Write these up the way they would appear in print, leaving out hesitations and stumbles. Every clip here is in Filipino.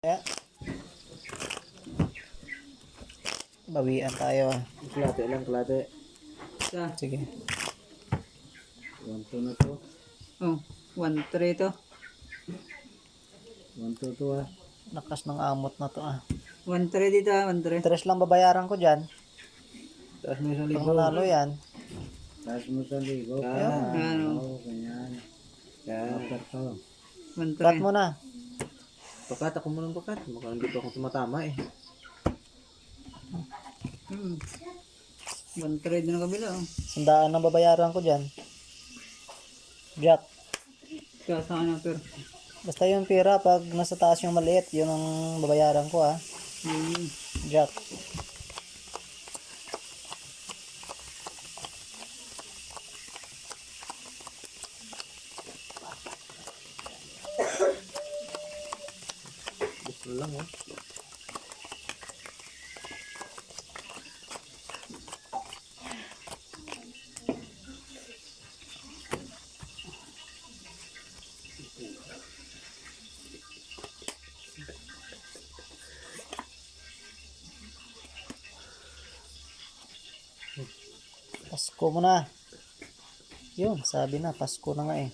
Kaya, bawian tayo. Klate lang, klate. Sige. 1-2 na to. Oh, 1-3 to. 1-2 to ah. Lakas ng amot na to 1-3 dito 1-3. 3 lang babayaran ko dyan. Taas mo isang Pag libo. nanalo yan. Taas mo isang libo. Ano? Oo, ganyan. Apat to. 1-3. Cut mo na. Pakat ako muna ng pakat. Mukhang hindi pa ako tumatama eh. 1-3 din ang kabila. Oh. 100 ang babayaran ko dyan. Jack. Kaya sa akin ang per. Basta yung pira, pag nasa taas yung maliit, yun ang babayaran ko Jack. Gusto lang oh. Pasko mo na. Yun, sabi na, Pasko na nga eh.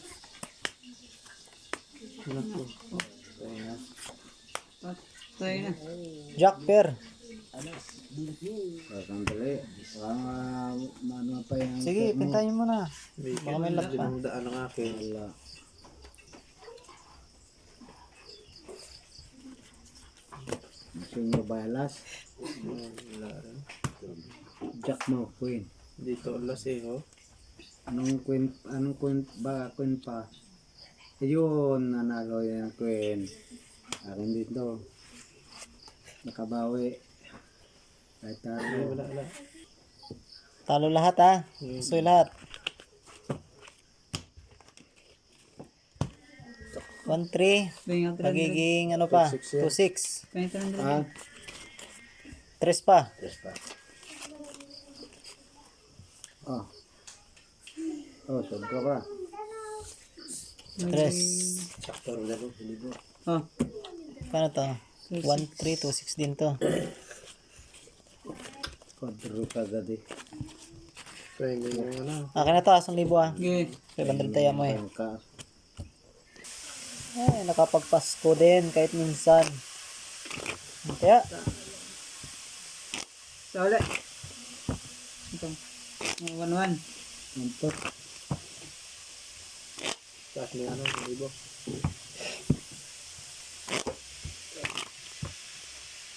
Tayo na. Jack, per. Sandali. Ano pa yung... Sige, pintayin mo na. Baka may luck pa. Daan ang akin. Wala. Gusto nyo ba alas? Wala rin. Jack mo, queen. Dito alas eh, oh. Anong queen ba, queen pa? Ayun, nanalo yung queen. Akin dito. Nakabawi. Kahit talo. Wala. Talo lahat Gusto lahat. 1-3. Magiging ano pa? 2-6. 3 Ah, 3 pa. tres pa. Oh. Oh, sobra ka. 3. Sakto rin lalo, libo. Oh, Paano to? 1-3, 2-6 din to. Quadro ka agad eh. Akin na to, 1,000 okay. Kaya bandal tayo mo Ka. Ay, nakapagpasko din kahit minsan. Kaya, Sa ulit. Ito. 1-1. Mantok. Taas mo ano, libo.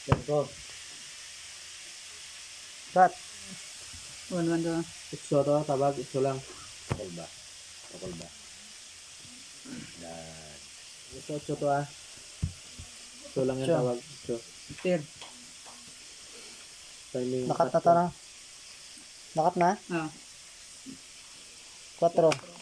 Tempo. cut. 1-1 to. Ikso to, tabag, ikso lang. Takol ba? Ikso to ah. Ikso lang yung Ikso. tawag. Ikso. Per. Timing. Nakat na to na. Nakat na? Ah. 4.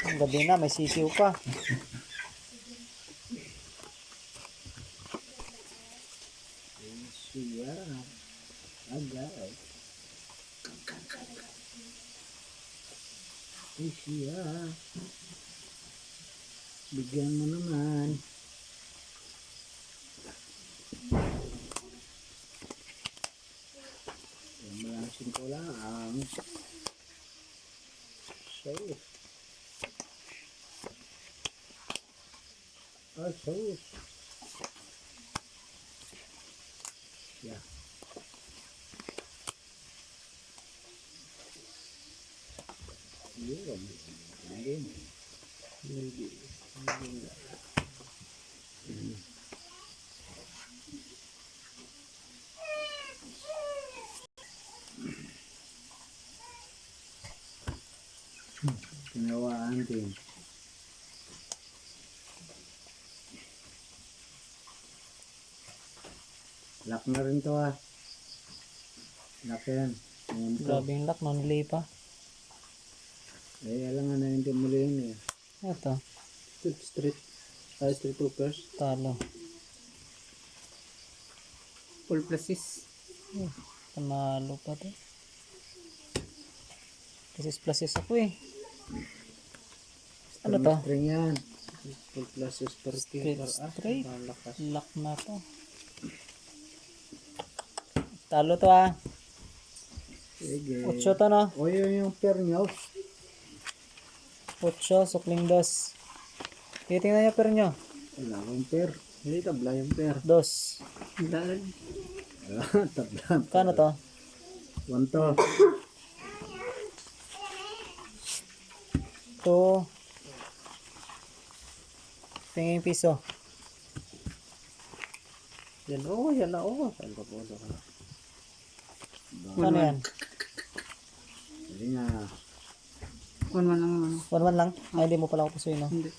Ang gabi na, may sisiw pa. Siya. Agad. Siya. Bigyan mo naman. Malasin ko lang. Safe. Safe. Yeah. Yun. Again. Maybe. Kinawaan din. Lock na rin to ah. Lock yan. Ayan to. Grabe yung luck, non-delay pa. Eh, alam nga na hindi muli yun eh. Ito. Street. Street troopers. Talo. Full pluses. Panalo pa to. Pluses ako eh. Ano to? String yan. Full pluses per Straight. Malakas. Lock na to. Talo to ah. Sige. 8 to no? O yun yung pair nyo. 8, sukling 2. Titingnan niyo pero nyo. Wala akong pair. Hindi tabla yung pair. 2. Dalag. Tabla. Kano to? 1 to. 2. Tingin yung piso. Yan o, yan na o. Saan ka po? Ano yan? Hindi nga. 1-1 lang naman. 1-1 lang? Ay, hindi mo pala ako pusuin no? Hindi.